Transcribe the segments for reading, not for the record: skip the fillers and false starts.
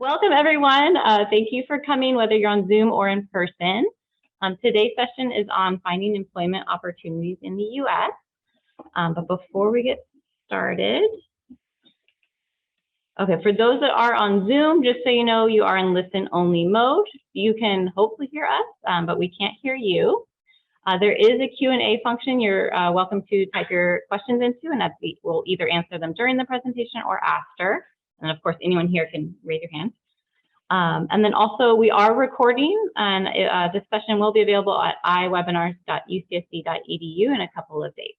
Welcome, everyone. Thank you for coming, whether you're on Zoom or in person. Today's session is on finding employment opportunities in the U.S. But before we get started, okay, for those that are on Zoom, just so you know, you are in listen-only mode. You can hopefully hear us, but we can't hear you. There is a Q&A function you're welcome to type your questions into, and we'll either answer them during the presentation or after. And of course, anyone here can raise your hand. And then also we are recording, and this session will be available at iwebinars.ucsc.edu in a couple of days.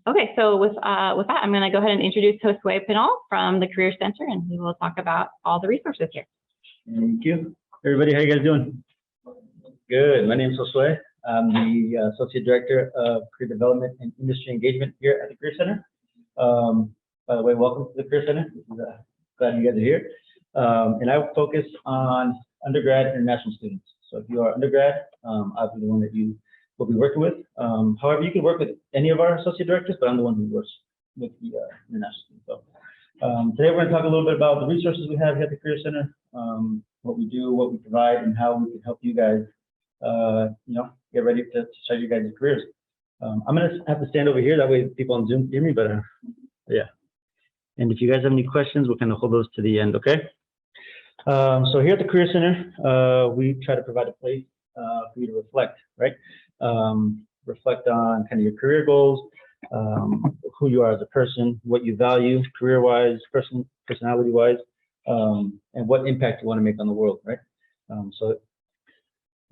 Okay, so with that, I'm going to go ahead and introduce Josue Pinal from the Career Center, and he will talk about all the resources here. Thank you. Everybody, how you guys doing? Good. My name is Josue. I'm the Associate Director of Career Development and Industry Engagement here at the Career Center. By the way, welcome to the Career Center. Glad you guys are here. And I focus on undergrad international students. So if you are undergrad, I'll be the one that you will be working with. However, you can work with any of our associate directors, but I'm the one who works with the international students. So today we're going to talk a little bit about the resources we have here at the Career Center, what we do, what we provide, and how we can help you guys, get ready to start your guys' careers. I'm going to have to stand over here. That way people on Zoom can hear me, but yeah. And if you guys have any questions, we'll kind of hold those to the end, okay? So here at the Career Center, we try to provide a place for you to reflect, right? Reflect on kind of your career goals, who you are as a person, what you value career-wise, personality-wise, and what impact you want to make on the world, right? So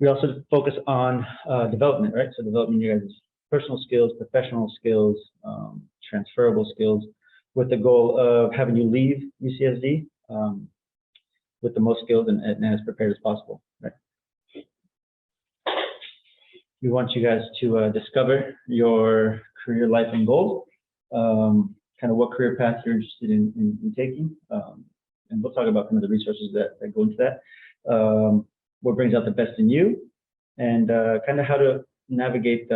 we also focus on development, right? So developing your guys' personal skills, professional skills, transferable skills, with the goal of having you leave UCSD with the most skills and as prepared as possible, right? We want you guys to discover your career life and goals, kind of what career path you're interested in taking, and we'll talk about some of the resources that go into that, what brings out the best in you, and kind of how to navigate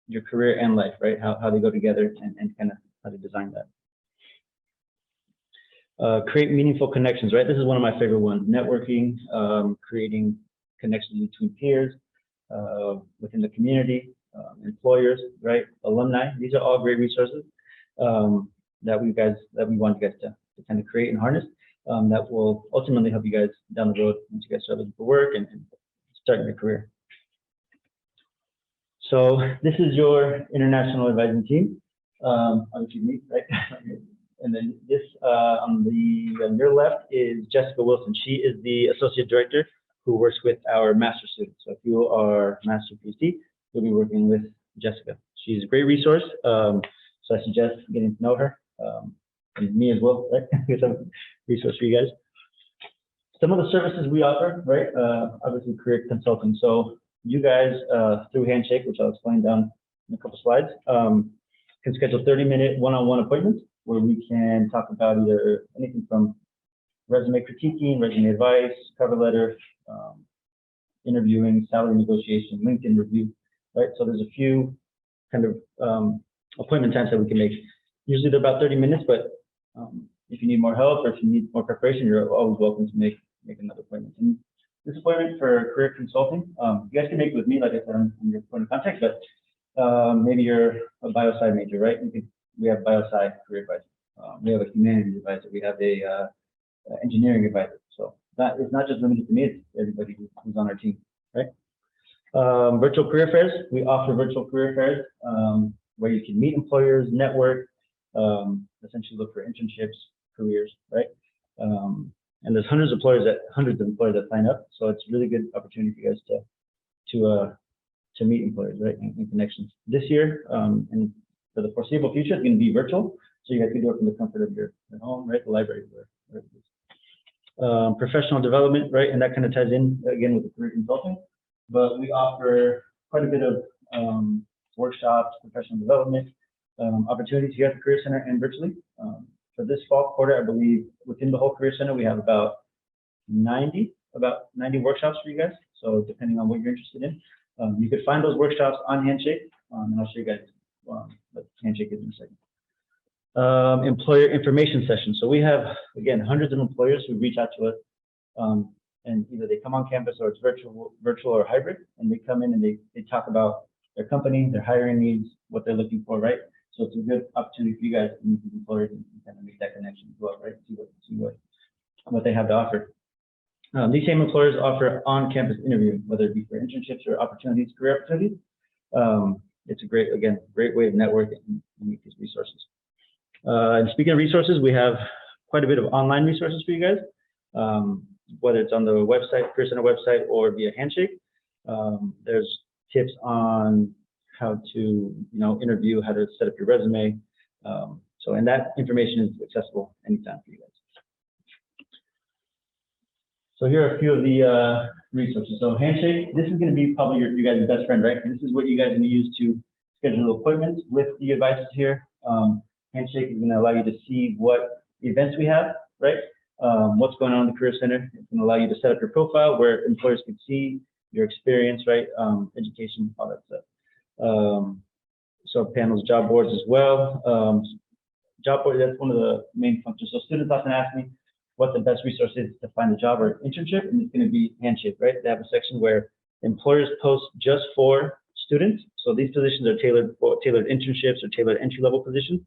your career and life, right? How they go together and kind of how to design that. Create meaningful connections, right? This is one of my favorite ones. Networking, creating connections between peers, within the community, employers, right? Alumni. These are all great resources that we want you guys to kind of create and harness. That will ultimately help you guys down the road once you guys start looking for work and starting your career. So this is your international advising team. Obviously me, right? And then this on your left is Jessica Wilson. She is the associate director who works with our master students. So if you are master PhD, you'll be working with Jessica. She's a great resource. So I suggest getting to know her, and me as well, right? Here's a resource for you guys. Some of the services we offer, right? Obviously career consulting. So you guys, through Handshake, which I'll explain down in a couple slides, can schedule 30-minute one-on-one appointments where we can talk about either anything from resume critiquing, resume advice, cover letter, interviewing, salary negotiation, LinkedIn review, right? So there's a few kind of appointment times that we can make. Usually they're about 30 minutes, but if you need more help or if you need more preparation, you're always welcome to make another appointment. And this appointment for career consulting, you guys can make it with me, like I said, I'm your point of contact, but maybe you're a biosci major, right? We have biosci career advisor. We have a humanities advisor. We have a engineering advisor. So that is not just limited to me, it's everybody who's on our team, right? Virtual career fairs. We offer virtual career fairs where you can meet employers, network, essentially look for internships, careers, right? And there's hundreds of employers that sign up. So it's a really good opportunity for you guys to meet employers, right, and connections. This year, and for the foreseeable future, it's going to be virtual. So you guys can do it from the comfort of your home, right, the library, wherever it is. Professional development, right, and that kind of ties in again with the career consulting. But we offer quite a bit of workshops, professional development opportunities here at the Career Center and virtually. For this fall quarter, I believe within the whole Career Center, we have about 90 workshops for you guys. So depending on what you're interested in, you could find those workshops on Handshake, and I'll show you guys what Handshake is in a second. Employer information sessions. So we have, again, hundreds of employers who reach out to us And either they come on campus or it's virtual or hybrid, and they come in and they talk about their company, their hiring needs, what they're looking for, right? So it's a good opportunity for you guys to meet these employers and kind of make that connection as well, right? See what they have to offer. These same employers offer on-campus interviewing, whether it be for internships or opportunities, career opportunities. It's a great way of networking and meet these resources. And speaking of resources, we have quite a bit of online resources for you guys, whether it's on the website, Career Center website, or via Handshake. There's tips on how to, interview, how to set up your resume. And that information is accessible anytime for you guys. So here are a few of the resources. So Handshake, this is going to be probably your guys' best friend, right? And this is what you guys are going to use to schedule appointments with the advisors here. Handshake is going to allow you to see what events we have, right? What's going on in the Career Center. It's going to allow you to set up your profile where employers can see your experience, right? Education, all that stuff. So panels, job boards as well. Job board, that's one of the main functions. So students often ask me what the best resource is to find a job or internship, and it's going to be Handshake, right? They have a section where employers post just for students. So these positions are tailored internships or tailored entry-level positions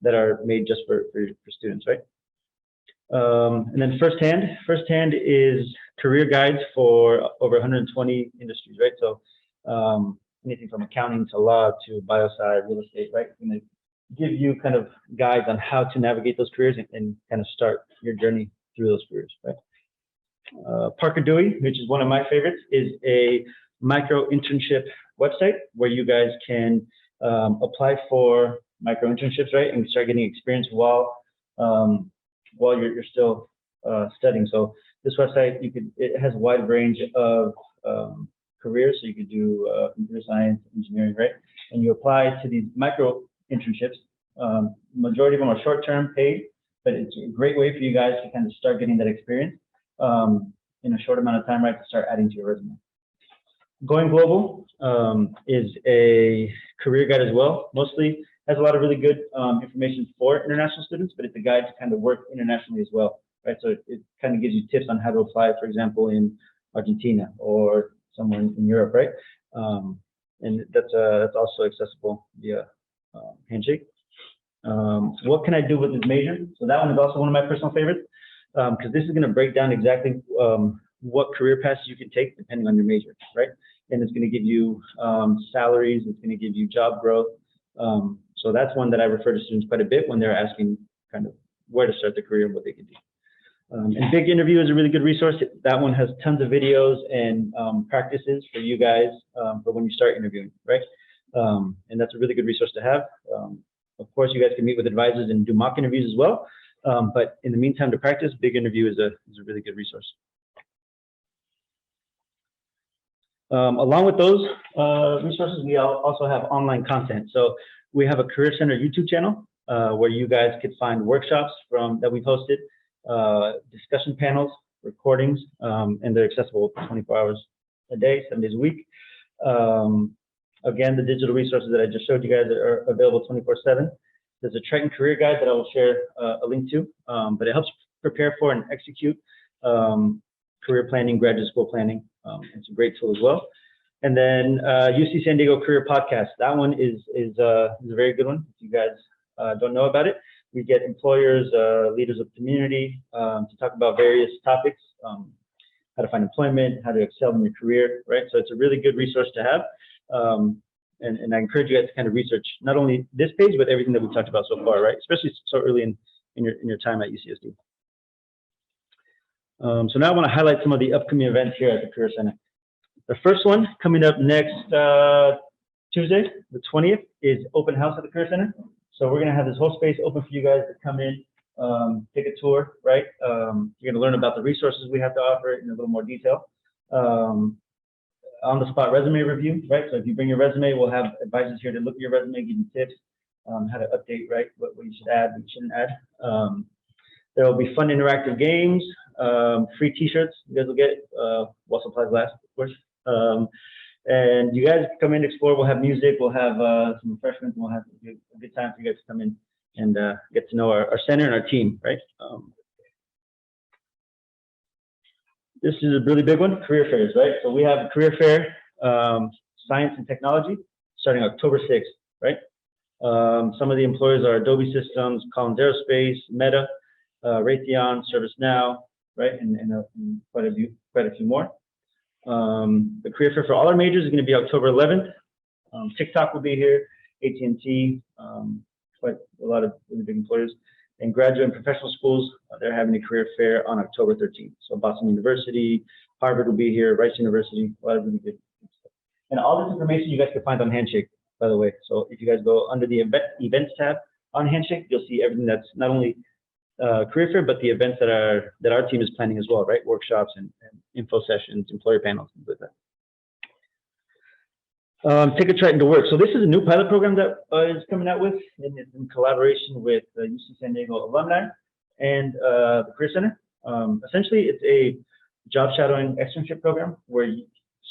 that are made just for students, right? And then Firsthand is career guides for over 120 industries, right? So anything from accounting to law to biosci, real estate, right? It's going to give you kind of guides on how to navigate those careers and kind of start your journey through those careers, right? Parker Dewey, which is one of my favorites, is a micro internship website where you guys can apply for micro internships, right, and start getting experience while you're still studying. So this website, it has a wide range of careers. So you could do computer science, engineering, right? And you apply to these micro internships. Majority of them are short-term paid, but it's a great way for you guys to kind of start getting that experience in a short amount of time, right, to start adding to your resume. Going Global is a career guide as well. Mostly has a lot of really good information for international students, but it's a guide to kind of work internationally as well, right? So it kind of gives you tips on how to apply, for example, in Argentina or somewhere in Europe, right? And that's also accessible via Handshake. What can I do with this major? So that one is also one of my personal favorites because this is going to break down exactly what career paths you can take depending on your major, right? And it's going to give you salaries, it's going to give you job growth. So that's one that I refer to students quite a bit when they're asking kind of where to start their career and what they can do. And Big Interview is a really good resource. That one has tons of videos and practices for you guys for when you start interviewing, right? And that's a really good resource to have. Of course, you guys can meet with advisors and do mock interviews as well. But in the meantime, to practice, Big Interview is a really good resource. Along with those resources, we also have online content. So we have a Career Center YouTube channel where you guys could find workshops that we've hosted, discussion panels, recordings, and they're accessible 24 hours a day, 7 days a week. Again, the digital resources that I just showed you guys are available 24/7. There's a Triton career guide that I will share a link to, but it helps prepare for and execute career planning, graduate school planning. It's a great tool as well. And then UC San Diego Career Podcast. That one is a very good one. If you guys don't know about it, we get employers, leaders of the community to talk about various topics, how to find employment, how to excel in your career, right? So it's a really good resource to have. And I encourage you guys to kind of research not only this page, but everything that we talked about so far, right? Especially so early in your time at UCSD. So now I want to highlight some of the upcoming events here at the Career Center. The first one coming up next Tuesday, the 20th, is open house at the Career Center. So we're going to have this whole space open for you guys to come in, take a tour, right? You're going to learn about the resources we have to offer in a little more detail. On-the-spot resume review, right? So if you bring your resume, we'll have advisors here to look at your resume, give you tips, how to update, right? What you should add, what you shouldn't add. There will be fun interactive games, free T-shirts you guys will get, while supplies last, of course. And you guys come in, explore. We'll have music, we'll have some refreshments, and we'll have a good time for you guys to come in and get to know our center and our team, right? this is a really big one, career fairs, right? So we have a career fair, science and technology, starting October 6th, right? Some of the employers are Adobe Systems, Collins Aerospace, Meta, Raytheon, ServiceNow, right? And quite a few more. The career fair for all our majors is going to be October 11th. TikTok will be here, AT&T, quite a lot of really big employers. And graduate and professional schools, they're having a career fair on October 13th. So Boston University, Harvard will be here, Rice University, a lot of really good stuff. And all this information you guys can find on Handshake, by the way. So if you guys go under the events tab on Handshake, you'll see everything that's not only career fair, but the events that our team is planning as well, right? Workshops and info sessions, employer panels, things like that. Ticket Triton to Work. So this is a new pilot program that is coming out with in collaboration with UC San Diego alumni and the Career Center. Essentially, it's a job shadowing externship program where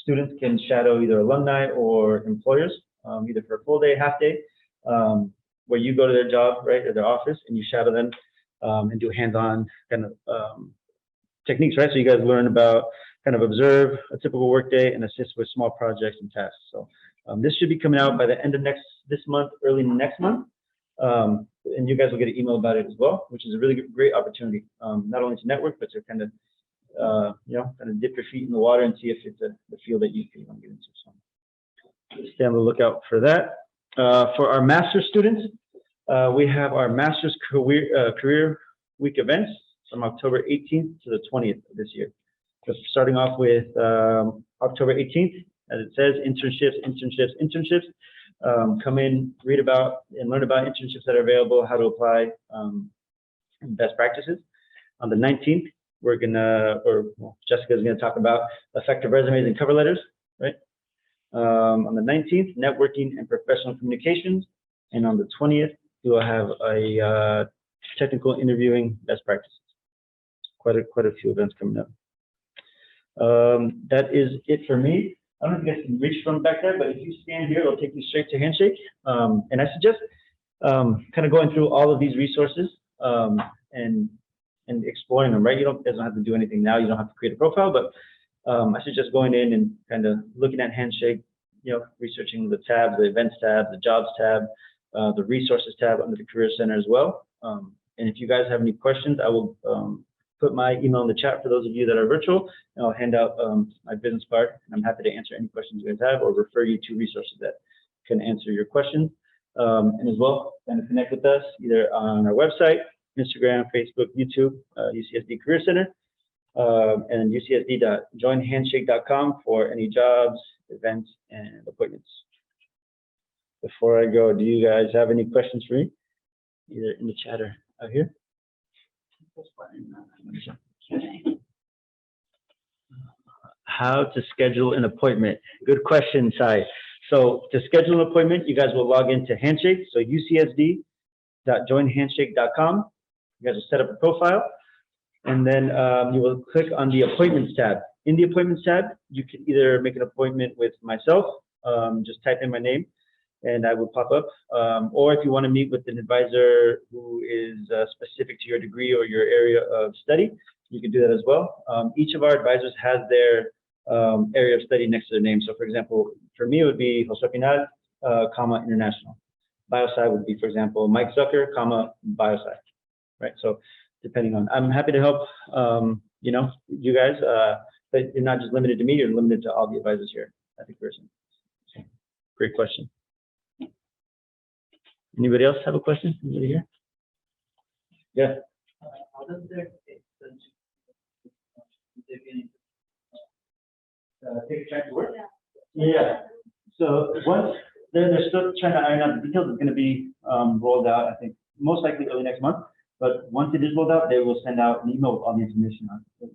students can shadow either alumni or employers, either for a full day, half day, where you go to their job, right, or their office, and you shadow them and do hands-on kind of techniques, right? So you guys learn about kind of observe a typical workday and assist with small projects and tasks. So this should be coming out by the end of this month, early next month. And you guys will get an email about it as well, which is a really great opportunity, not only to network, but to kind of, kind of dip your feet in the water and see if it's the field that you want to get into. So stay on the lookout for that. For our master's students, we have our master's career week events from October 18th to the 20th of this year. So starting off with October 18th, as it says, internships. Come in, read about and learn about internships that are available, how to apply, and best practices. On the 19th, Jessica's gonna talk about effective resumes and cover letters, right? On the 19th, networking and professional communications. And on the 20th, we will have a technical interviewing best practices. Quite a few events coming up. That is it for me. I don't know if you guys can reach from back there, but if you scan here, it'll take you straight to Handshake. And I suggest kind of going through all of these resources and exploring them, right? You guys don't have to do anything now. You don't have to create a profile, but I suggest going in and kind of looking at Handshake, researching the tabs, the events tab, the jobs tab, the resources tab under the Career Center as well. And if you guys have any questions, I will put my email in the chat for those of you that are virtual, and I'll hand out my business card, and I'm happy to answer any questions you guys have or refer you to resources that can answer your questions. And as well, kind of connect with us either on our website, Instagram, Facebook, YouTube, UCSD Career Center, and ucsd.joinhandshake.com for any jobs, events, and appointments. Before I go, do you guys have any questions for me, either in the chat or out here? How to schedule an appointment? Good question, Sai. So to schedule an appointment, you guys will log into Handshake. So ucsd.joinhandshake.com. You guys will set up a profile, and then you will click on the appointments tab. In the appointments tab, you can either make an appointment with myself, just type in my name, and I will pop up. Or if you want to meet with an advisor who is specific to your degree or your area of study, you can do that as well. Each of our advisors has their area of study next to their name. So for example, for me, it would be Jose Pinal, International. Biosci would be, for example, Mike Zucker, Biosci, right? So depending on, I'm happy to help, you guys, but you're not just limited to me, you're limited to all the advisors here at the Career Center. So, great question. Anybody else have a question? Anybody here? Yeah. How does their take a chance to work? Yeah. So once they're still trying to iron out the details, it's going to be rolled out, I think, most likely early next month. But once it is rolled out, they will send out an email with all the information on it.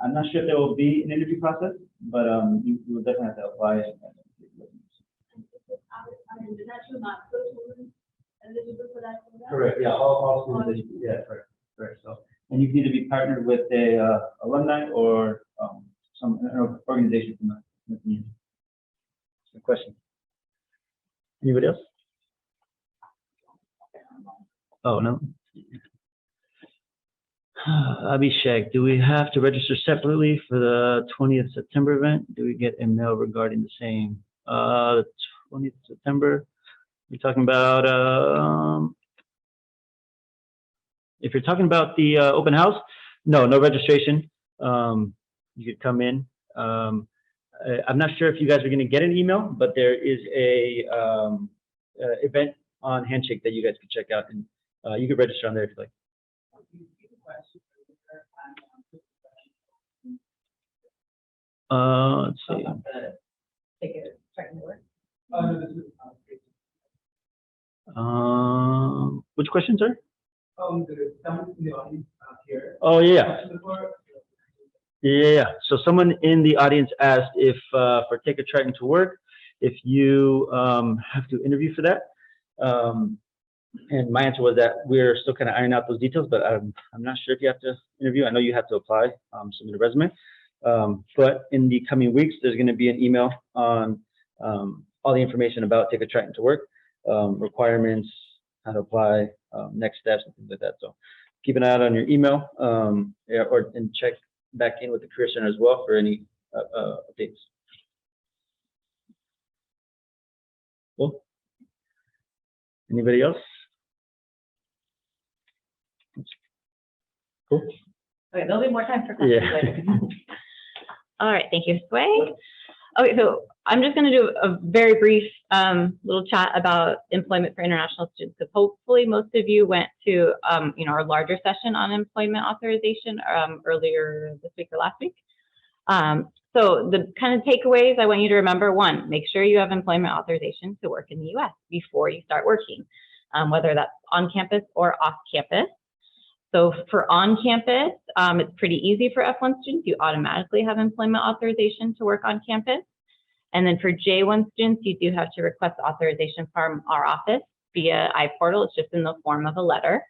I'm not sure if there will be an interview process, but you will definitely have to apply. Correct. Yeah. All schools. Yeah. Correct. So, and you need to be partnered with a alumni or some organization from the community. Good question. Anybody else? Oh no. Abhishek, do we have to register separately for the 20th September event? Do we get a mail regarding the same? The 20th September, you're talking about, if you're talking about the open house, no registration. You could come in. I'm not sure if you guys are going to get an email, but there is a event on Handshake that you guys could check out, and you could register on there if you like. Let's see. Which question, sir? Oh, yeah. Yeah. So someone in the audience asked if for Take a Triton to Work, if you have to interview for that. And my answer was that we're still kind of ironing out those details, but I'm not sure if you have to interview. I know you have to apply, submit a resume. But in the coming weeks, there's going to be an email on all the information about Take a Triton to Work, requirements, how to apply, next steps, and things like that. So keep an eye out on your email, and check back in with the Career Center as well for any updates. Cool. Anybody else? Cool. Okay, there'll be more time for questions later. All right, thank you, Sway. Okay, so I'm just going to do a very brief little chat about employment for international students, because hopefully most of you went to our larger session on employment authorization earlier this week or last week. So the kind of takeaways I want you to remember: one, make sure you have employment authorization to work in the U.S. before you start working, whether that's on campus or off campus. So for on campus, it's pretty easy for F1 students. You automatically have employment authorization to work on campus. And then for J1 students, you do have to request authorization from our office via iPortal. It's just in the form of a letter.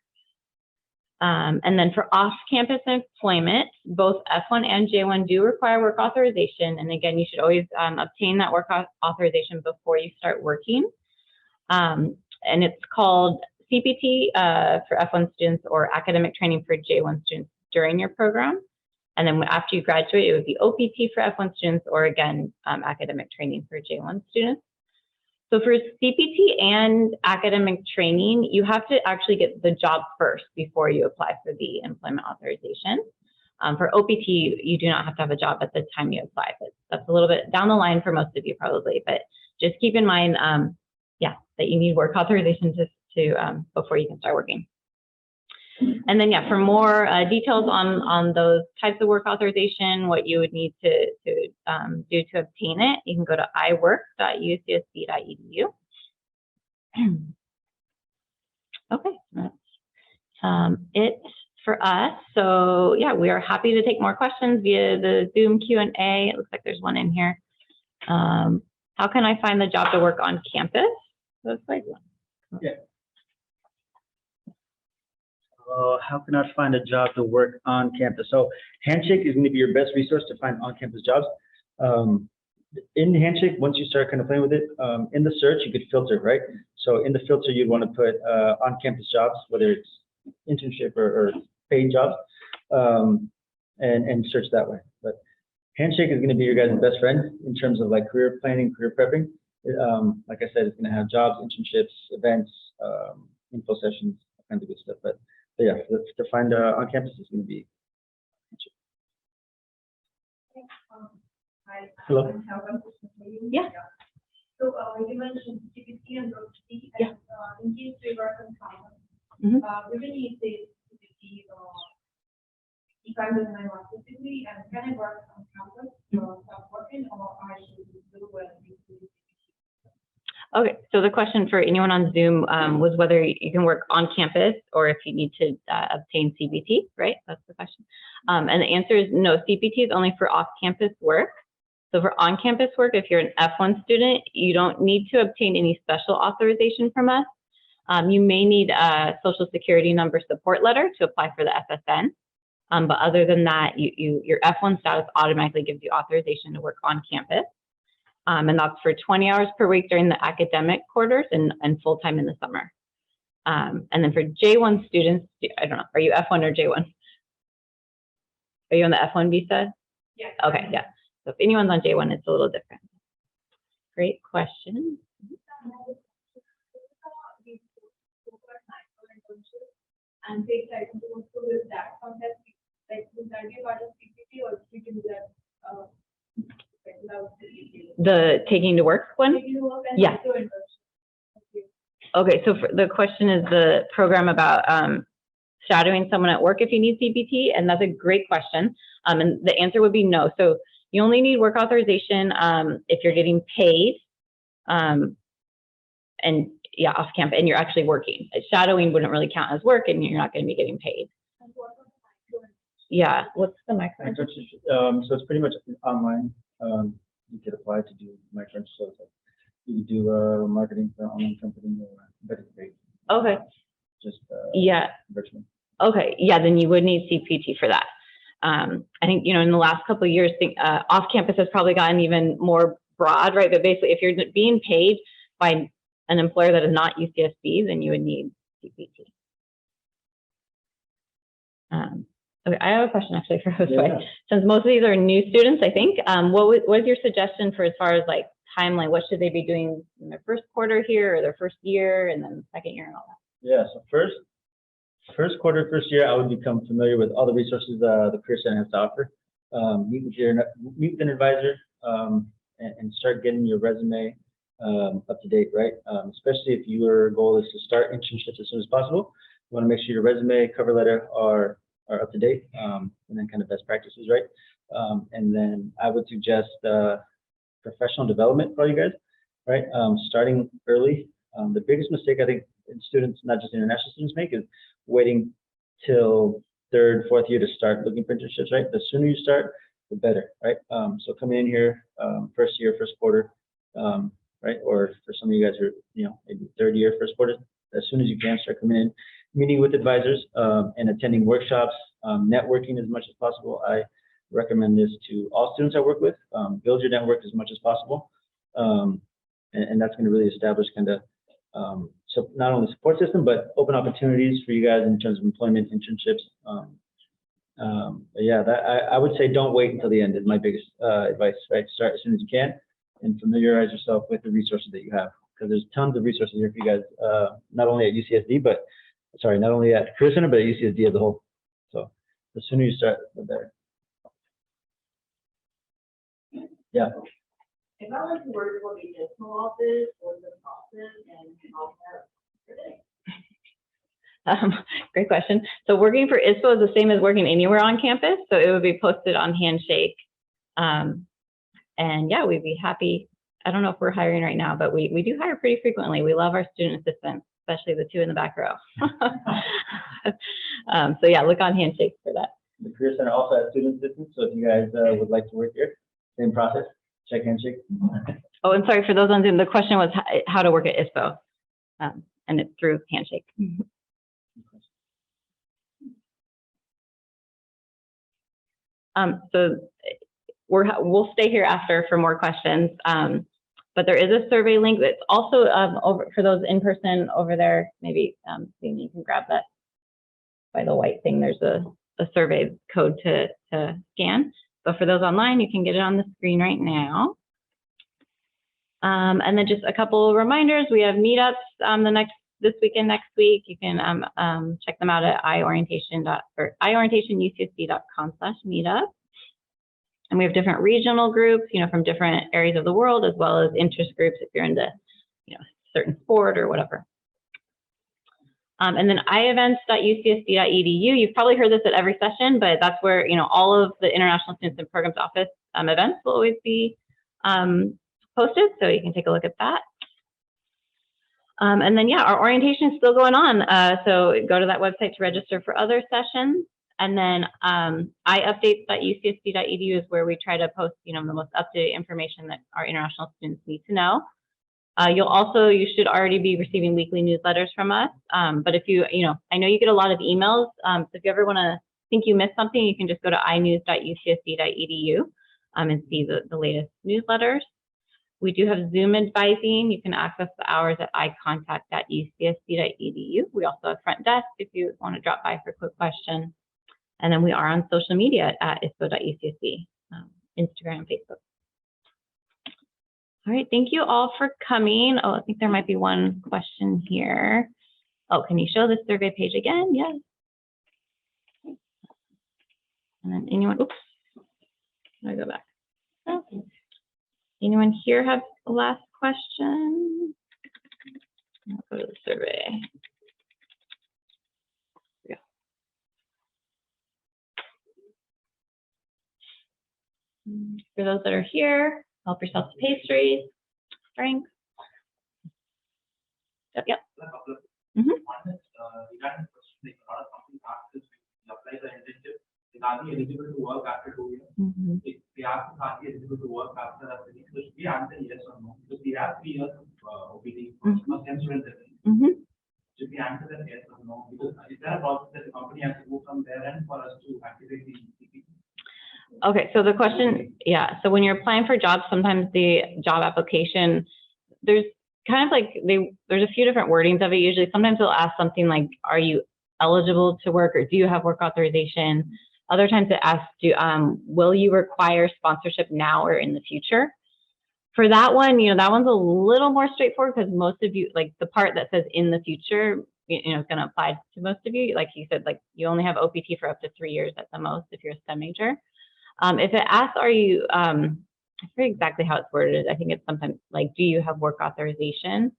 And then for off-campus employment, both F1 and J1 do require work authorization. And again, you should always obtain that work authorization before you start working. And it's called CPT for F1 students, or academic training for J1 students during your program. And then after you graduate, it would be OPT for F1 students, or again, academic training for J1 students. So for CPT and academic training, you have to actually get the job first before you apply for the employment authorization. For OPT, you do not have to have a job at the time you apply, but that's a little bit down the line for most of you probably. But just keep in mind, that you need work authorization to before you can start working. And then, for more details on those types of work authorization, what you would need to do to obtain it, you can go to iwork.ucsc.edu. Okay, that's it for us. So we are happy to take more questions via the Zoom Q&A. It looks like there's one in here. How can I find the job to work on campus? That's like one. Yeah. How can I find a job to work on campus? So Handshake is going to be your best resource to find on-campus jobs. In Handshake, once you start kind of playing with it, in the search, you could filter, right? So in the filter, you'd want to put on-campus jobs, whether it's internship or paid jobs, and search that way. But Handshake is going to be your guys' best friend in terms of like career planning, career prepping. Like I said, it's going to have jobs, internships, events, info sessions, that kind of good stuff. But to find on campus is going to be. Hello. Yeah. So you mentioned CPT and OPT, and in case we work on campus, we really say CPT if I'm doing my master's degree, and can I work on campus start working, or I should do well? Okay, so the question for anyone on Zoom was whether you can work on campus or if you need to obtain CPT, right? That's the question. And the answer is no, CPT is only for off-campus work. So for on-campus work, if you're an F1 student, you don't need to obtain any special authorization from us. You may need a Social Security number support letter to apply for the FSN. But other than that, your F1 status automatically gives you authorization to work on campus. And that's for 20 hours per week during the academic quarters and full-time in the summer. And then for J1 students, I don't know, are you F1 or J1? Are you on the F1 visa? Yeah. Okay, yeah. So if anyone's on J1, it's a little different. Great question. And take like with that contest, like would that be part of PPT or we can do that like without The taking to work one? taking to work and Yeah. also internship? Okay, so the question is the program about shadowing someone at work if you need CPT, and that's a great question. And the answer would be no. So you only need work authorization if you're getting paid, and yeah, off campus, and you're actually working. Shadowing wouldn't really count as work, and you're not going to be getting paid. Yeah, what's the micro? So it's pretty much online. You could apply to do micro. So you could do marketing for an online company or better paid. Okay. Just yeah. virtually. Okay, yeah, then you would need CPT for that. I think, in the last couple of years, off campus has probably gotten even more broad, right? But basically, if you're being paid by an employer that is not UCSB, then you would need CPT. Okay, I have a question actually for Josue. Yeah. Since most of these are new students, I think, what is your suggestion for as far as like timeline? What should they be doing in their first quarter here or their first year and then second year and all that? Yeah, so first quarter, first year, I would become familiar with all the resources the Career Center has to offer. Meet with an advisor and start getting your resume up to date, right? Especially if your goal is to start internships as soon as possible. You want to make sure your resume, cover letter are up to date, and then kind of best practices, right? And then I would suggest professional development for all you guys, right? Starting early. The biggest mistake I think students, not just international students, make is waiting till third, fourth year to start looking for internships, right? The sooner you start, the better, right? So coming in here, first year, first quarter, right? Or for some of you guys who are, maybe third year, first quarter, as soon as you can start coming in, meeting with advisors and attending workshops, networking as much as possible. I recommend this to all students I work with. Build your network as much as possible. And that's going to really establish kind of so not only support system, but open opportunities for you guys in terms of employment, internships. Yeah, I would say don't wait until the end is my biggest advice, right? Start as soon as you can and familiarize yourself with the resources that you have, because there's tons of resources here for you guys, not only at UCSD, but not only at Career Center, but at UCSD as a whole. So the sooner you start, the better. Yeah. If I went to work for the ISPO office or the process and all that, great question. So working for ISPO is the same as working anywhere on campus. So it would be posted on Handshake. And yeah, we'd be happy. I don't know if we're hiring right now, but we do hire pretty frequently. We love our student assistants, especially the two in the back row. So yeah, look on Handshake for that. The Career Center also has student assistants. So if you guys would like to work here, same process, check Handshake. Oh, and sorry for those on Zoom. The question was how to work at ISPO, and it's through Handshake. So we'll stay here after for more questions, but there is a survey link that's also over for those in person over there. Maybe you can grab that by the white thing. There's a survey code to scan. But for those online, you can get it on the screen right now. And then just a couple of reminders. We have meetups this weekend, next week. You can check them out at iorientationucsd.com/meetup. And we have different regional groups, from different areas of the world, as well as interest groups if you're into, certain sport or whatever. And then ievents.ucsd.edu. You've probably heard this at every session, but that's where, all of the International Students and Programs Office events will always be posted, so you can take a look at that. And then, yeah, our orientation is still going on. So go to that website to register for other sessions. And then iupdates.ucsd.edu is where we try to post, the most up-to-date information that our international students need to know. You should already be receiving weekly newsletters from us. But if I know you get a lot of emails. So if you ever want to think you missed something, you can just go to inews.ucsd.edu and see the latest newsletters. We do have Zoom advising. You can access the hours at icontact.ucsd.edu. We also have front desk if you want to drop by for a quick question. And then we are on social media at ispo.ucsc, Instagram and Facebook. All right, thank you all for coming. Oh, I think there might be one question here. Oh, can you show the survey page again? Yes. And then anyone, oops, can I go back? Oh. Anyone here have a last question? I'll go to the survey. Yeah. For those that are here, help yourself to pastries. Frank? Yep. Mm-hmm. Are we eligible to work after 2 years? Mm-hmm. If we ask, are we eligible to work after that, so we answer yes or no, because we have 3 years of OPT for STEM students. Should we answer that yes or no? Because is there a process that the company has to move from there and for us to activate the CP? Okay, so the question, yeah, so when you're applying for jobs, sometimes the job application, there's kind of like, there's a few different wordings of it. Usually, sometimes they'll ask something like, are you eligible to work, or do you have work authorization? Other times it asks you, will you require sponsorship now or in the future? For that one, that one's a little more straightforward, because most of you, like the part that says in the future, is going to apply to most of you. Like you said, like you only have OPT for up to 3 years at the most if you're a STEM major. If it asks, are you, I forget exactly how it's worded. I think it's sometimes like, do you have work authorization?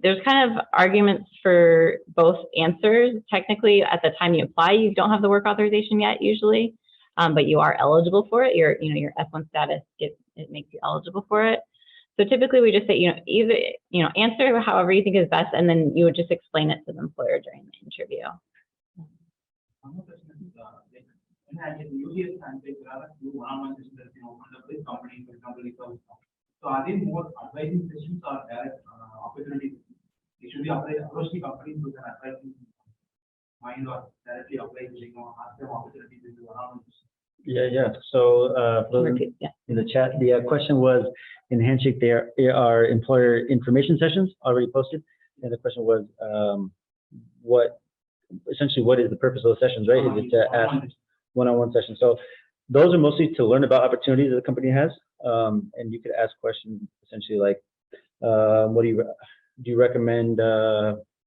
There's kind of arguments for both answers. Technically, at the time you apply, you don't have the work authorization yet usually, but you are eligible for it. Your F1 status, it makes you eligible for it. So typically we just say, either, answer however you think is best, and then you would just explain it to the employer during the interview. When I get UDS and take one-on-one sessions, under this company, for example, so are they more advising sessions or direct opportunities? They should be approach the companies who can apply to mind or directly apply to ask them opportunities into one-on-one sessions. Yeah. So in the chat, the question was, in Handshake, there are employer information sessions already posted, and the question was, what is the purpose of those sessions, right? Is it to ask one-on-one sessions? So those are mostly to learn about opportunities that the company has, and you could ask questions essentially like, what do you recommend,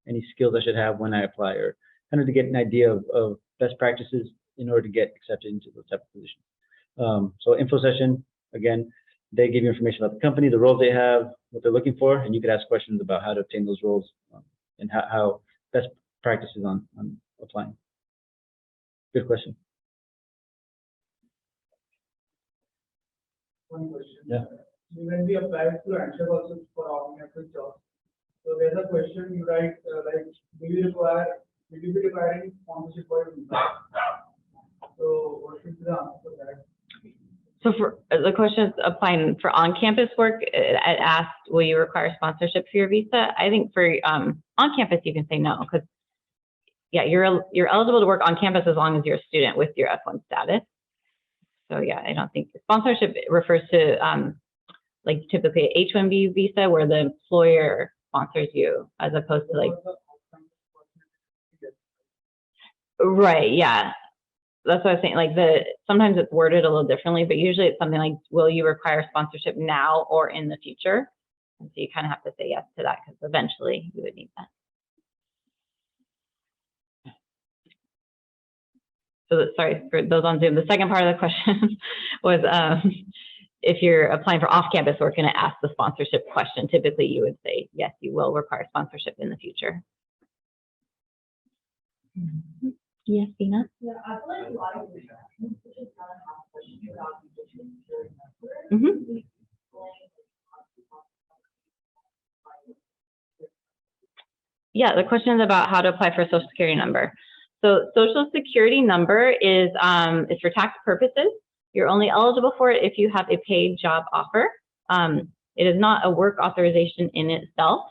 any skills I should have when I apply, or kind of to get an idea of best practices in order to get accepted into those type of positions. So info session, again, they give you information about the company, the roles they have, what they're looking for, and you could ask questions about how to obtain those roles, and how best practices on applying. Good question. One question. Yeah. When we apply to answer also for our jobs, so there's a question you write like, will you be requiring sponsorship for your visa? So what should be the answer for that? So for the question is applying for on-campus work, it asked, will you require sponsorship for your visa? I think for on-campus you can say no, because yeah, you're eligible to work on campus as long as you're a student with your F1 status. So yeah, I don't think sponsorship refers to like typically an H-1B visa where the employer sponsors you, as opposed to like. Right, yeah. That's what I was saying, like sometimes it's worded a little differently, but usually it's something like, will you require sponsorship now or in the future? And so you kind of have to say yes to that, because eventually you would need that. So sorry for those on Zoom, the second part of the question was if you're applying for off-campus work and it asks the sponsorship question, typically you would say, yes, you will require sponsorship in the future. Yes, Dina? Yeah, I feel like a lot of questions about Yeah, the question is about how to apply for a Social Security number. So Social Security number is for tax purposes. You're only eligible for it if you have a paid job offer. It is not a work authorization in itself.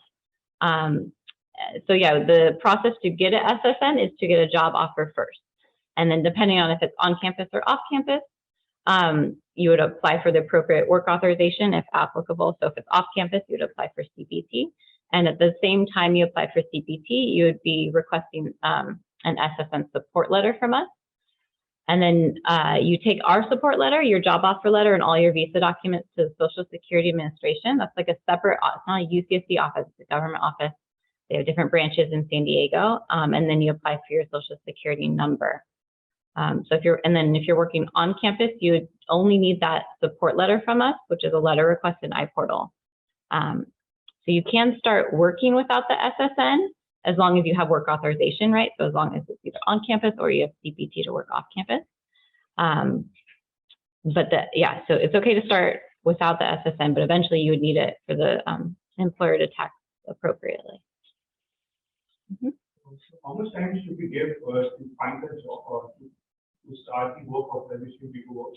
So yeah, the process to get an SSN is to get a job offer first. And then depending on if it's on campus or off campus, you would apply for the appropriate work authorization if applicable. So if it's off campus, you would apply for CPT. And at the same time you apply for CPT, you would be requesting an SSN support letter from us. And then you take our support letter, your job offer letter, and all your visa documents to the Social Security Administration. That's like a separate, it's not a UCSD office, it's a government office. They have different branches in San Diego. And then you apply for your Social Security number. So if you're working on campus, you would only need that support letter from us, which is a letter request in iPortal. So you can start working without the SSN as long as you have work authorization, right? So as long as it's either on campus or you have CPT to work off campus. So it's okay to start without the SSN, but eventually you would need it for the employer to tax appropriately. So how much time should we give to find a job or to start the work authorization paperwork?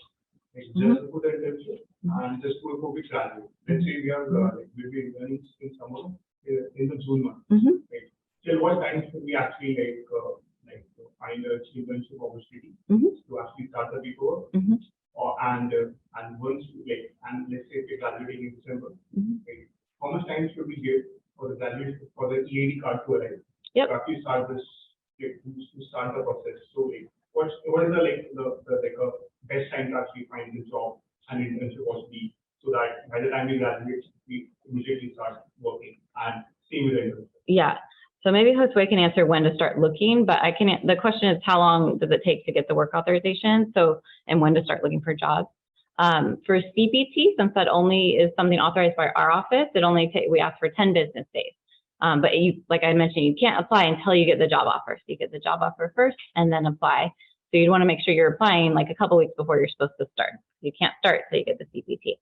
Like just put an internship and just put a COVID graduate. Let's say we are we'll be learning in summer in the June month. Right? Till what time should we actually find a internship opportunity to actually start the paperwork? And once and let's say we're graduating in December, right? How much time should we give for the graduate for the EAD card to arrive? Yep. To actually start this to start the process. So what is the best time to actually find the job and internship opportunity so that by the time we graduate we immediately start working and same with the internship? Yeah. So maybe Josue can answer when to start looking, but the question is how long does it take to get the work authorization? And when to start looking for jobs. For CPT, since that only is something authorized by our office, we ask for 10 business days. But like I mentioned, you can't apply until you get the job offer. So you get the job offer first and then apply. So you'd want to make sure you're applying like a couple weeks before you're supposed to start. You can't start until you get the CPT.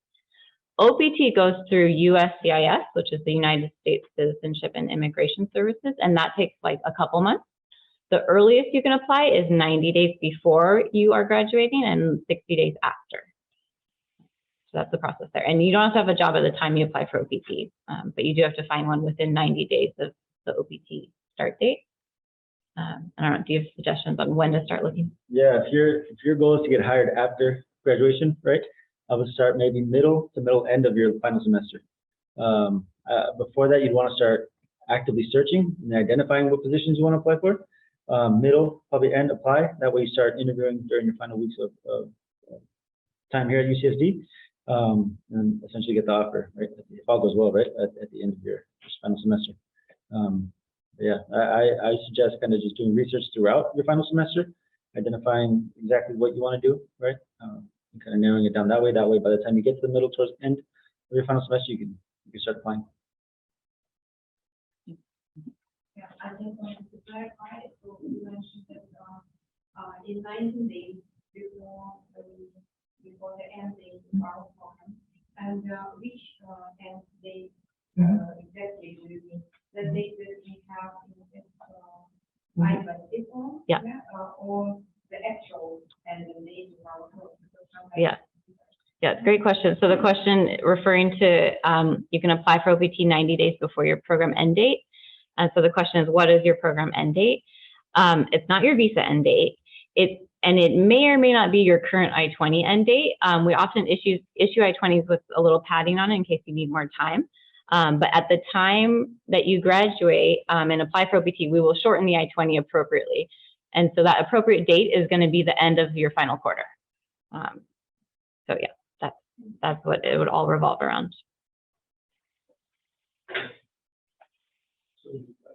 OPT goes through USCIS, which is the United States Citizenship and Immigration Services, and that takes like a couple months. The earliest you can apply is 90 days before you are graduating and 60 days after. So that's the process there. And you don't have to have a job at the time you apply for OPT, but you do have to find one within 90 days of the OPT start date. I don't know, do you have suggestions on when to start looking? Yeah, if your goal is to get hired after graduation, right? I would start maybe middle to middle end of your final semester. Before that, you'd want to start actively searching and identifying what positions you want to apply for. Middle, probably end, apply. That way you start interviewing during your final weeks of time here at UCSD, and essentially get the offer, right? If all goes well, right, at the end of your final semester. Yeah, I suggest kind of just doing research throughout your final semester, identifying exactly what you want to do, right? And kind of narrowing it down that way. That way, by the time you get to the middle towards the end of your final semester, you can start applying. Yeah, I just wanted to clarify. So you mentioned that in 19 days before the end date of our program, and which end date exactly do you mean? The date that we have in ISPO, Yeah. Or the actual end date of our program? Yeah. Yeah, it's a great question. So the question referring to, you can apply for OPT 90 days before your program end date. And so the question is, what is your program end date? It's not your visa end date. And it may or may not be your current I-20 end date. We often issue I-20s with a little padding on it in case you need more time. But at the time that you graduate and apply for OPT, we will shorten the I-20 appropriately. And so that appropriate date is going to be the end of your final quarter. So yeah, that's what it would all revolve around. So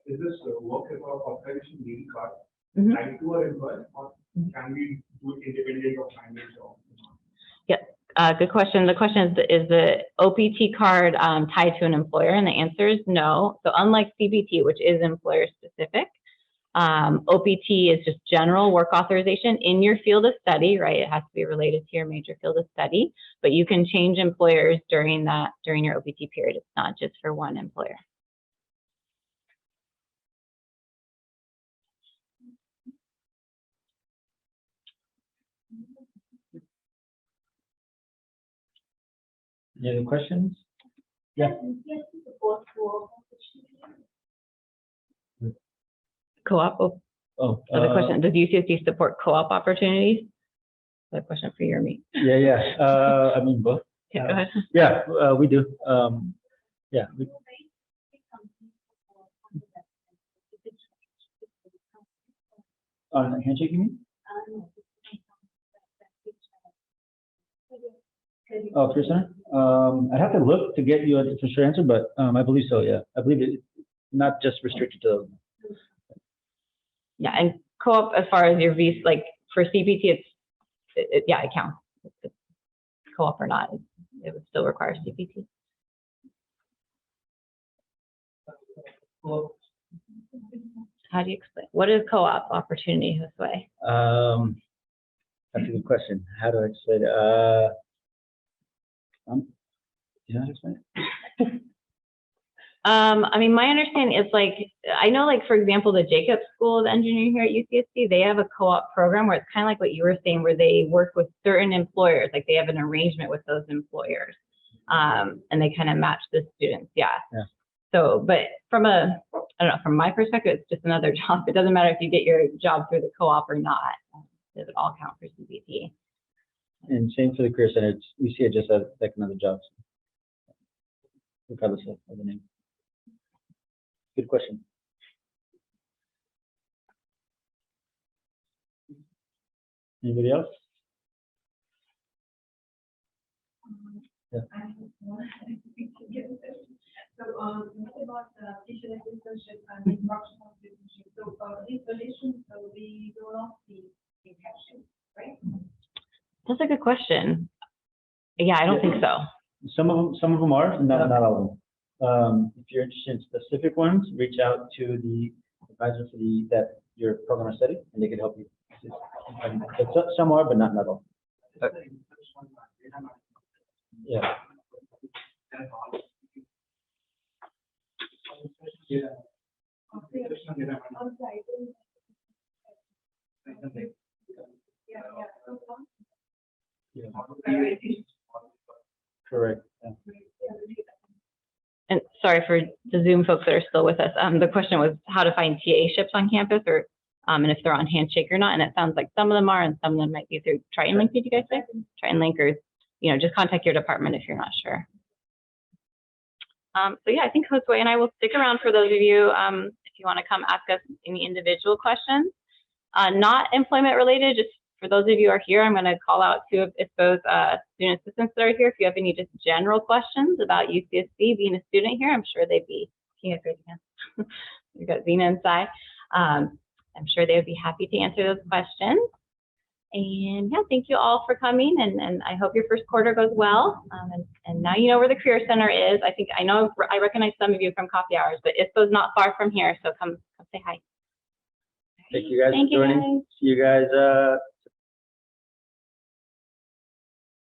is this work authorization daily card tied to our employer, or can we do it independent of finding a job? Yeah, good question. The question is the OPT card tied to an employer? And the answer is no. So unlike CPT, which is employer specific, OPT is just general work authorization in your field of study, right? It has to be related to your major field of study, but you can change employers during your OPT period. It's not just for one employer. Any other questions? Yeah. Co-op? The question, does UCSD support co-op opportunities? That's a question for you or me. Yeah. I mean, both. Yeah, go ahead. Yeah, we do. Yeah. On a handshake, you mean? Oh, Career Center? I'd have to look to get you a for sure answer, but I believe so, yeah. I believe it's not just restricted to those. Yeah, and co-op as far as your visa, like for CPT, yeah, it counts. If it's co-op or not, it would still require CPT. How do you explain? What is co-op opportunity this way? That's a good question. How do I explain it? Do you know how to explain it? I mean, my understanding is like, I know like, for example, the Jacobs School of Engineering here at UCSD, they have a co-op program where it's kind of like what you were saying, where they work with certain employers, like they have an arrangement with those employers, and they kind of match the students. Yeah. So, but from I don't know, from my perspective, it's just another job. It doesn't matter if you get your job through the co-op or not. It would all count for CPT. And same for the Career Center. We see it just as like another job, regardless of the name. Good question. Anybody else? Yeah. So, what about teaching assistantship and instructional assistantship? So, these positions, so we will not be in caption, right? That's a good question. Yeah, I don't think so. Some of them are, not all of them. If you're interested in specific ones, reach out to the advisor for that your program is study, and they can help you. But some are, but not all. Yeah. Correct. Yeah. And sorry for the Zoom folks that are still with us. The question was how to find TA-ships on campus, or and if they're on Handshake or not. And it sounds like some of them are, and some of them might be through TritonLink. Did you guys say TritonLink, or just contact your department if you're not sure. So yeah, I think Josue and I will stick around for those of you if you want to come ask us any individual questions, not employment related. Just for those of you who are here, I'm going to call out two of ISPO's student assistants that are here. If you have any just general questions about UCSD being a student here, I'm sure they'd be. Can you guys raise your hands? We've got Zena inside. I'm sure they would be happy to answer those questions. And yeah, thank you all for coming, and I hope your first quarter goes well. And now you know where the Career Center is. I know I recognize some of you from coffee hours, but ISPO's not far from here, so come say hi. Thank you guys Thank for joining. you guys. See you guys